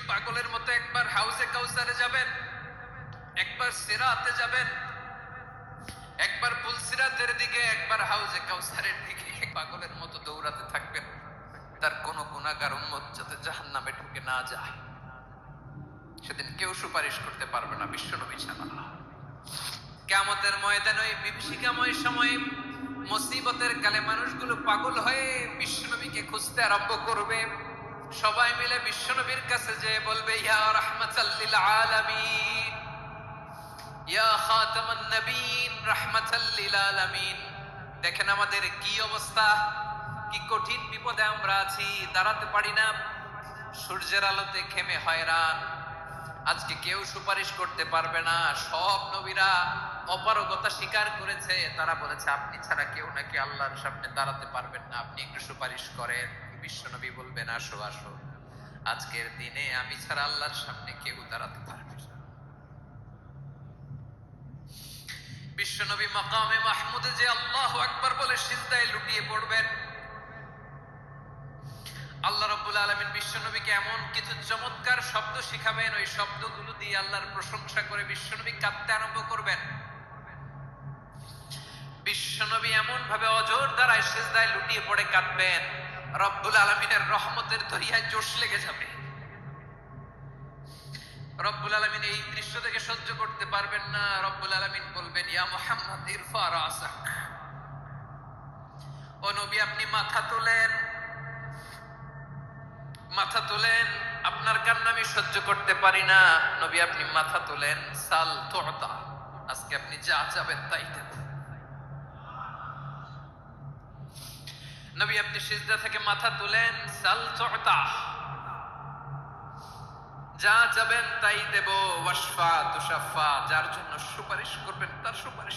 পাগলের মতো একবার হাউজে কাউসারে যাবেন, একবার সিরাতে যাবেন, একবার পুলসিরাতের দিকে, একবার হাউজে কাউসারের দিকে পাগলের মতো দৌড়াতে থাকবেন। তার কোন গুনাহগার উম্মত যাতে জাহান্নামে ঢুকে না যায়। সেদিন কেউ সুপারিশ করতে পারবে না বিশ্বনবী ছাড়া। কিয়ামতের ময়দানে ওই বিভীষিকাময় সময়ে মুসিবতের কালে মানুষগুলো পাগল হয়ে বিশ্বনবীকে খুঁজতে আরম্ভ করবে। সবাই মিলে বিশ্বনবীর কাছে যেয়ে বলবে, ইয়া রাহমাতাল লিল আলামিন, ইয়া খাতামান নবীন, রাহমাতাল লিল আলামিন। দেখেন আমাদের কি অবস্থা, কি কঠিন বিপদে আমরা আছি, দাঁড়াতে পারি না, সূর্যের আলোতে ঘেমে হয়রান। আজকে কেউ সুপারিশ করতে পারবে না। সব নবীরা অপারগতা স্বীকার করেছে, তারা বলেছে আপনি ছাড়া কেউ নাকি আল্লাহর সামনে দাঁড়াতে পারবেন না, আপনি একটু সুপারিশ করেন। বিশ্বনবী বলবেন, আসো আসো, আজকের দিনে আমি ছাড়া আল্লাহর সামনে কেউ দাঁড়াতে পারবে না। বিশ্বনবী মাকামে মাহমুদে যে আল্লাহু আকবার বলে সিজদায় লুটিয়ে পড়বেন। আল্লাহ রাব্বুল আলামিন বিশ্বনবীকে এমন কিছু চমৎকার শব্দ শিখাবেন, ওই শব্দগুলো দিয়ে আল্লাহর প্রশংসা করে বিশ্বনবী কাঁদতে আরম্ভ করবেন। বিশ্বনবী এমন ভাবে অজর দ্বারায় সিজদায় লুটিয়ে পড়ে কাঁদবেন, রব্বুল আলামিনের রহমতের দরিয়ায় জোশ লেগে যাবে। রব্বুল আলামিন এই দৃশ্য থেকে সহ্য করতে পারবেন না। রব্বুল আলামিন বলবেন, ইয়া মুহাম্মদ ইরফা রাসাক, ও নবী আপনি মাথা তোলেন, মাথা তোলেন, আপনার কান্না আমি সহ্য করতে পারি না। নবী আপনি মাথা তোলেন, সাল তুতা, আজকে আপনি যা চাবেন তাই দেব। নবী আপনি সিজদা থেকে মাথা তুলেন, সাল তুতা, যা চাবেন তাই দেব। ওয়াশফা তুশাফা, যার জন্য সুপারিশ করবেন তার সুপারিশ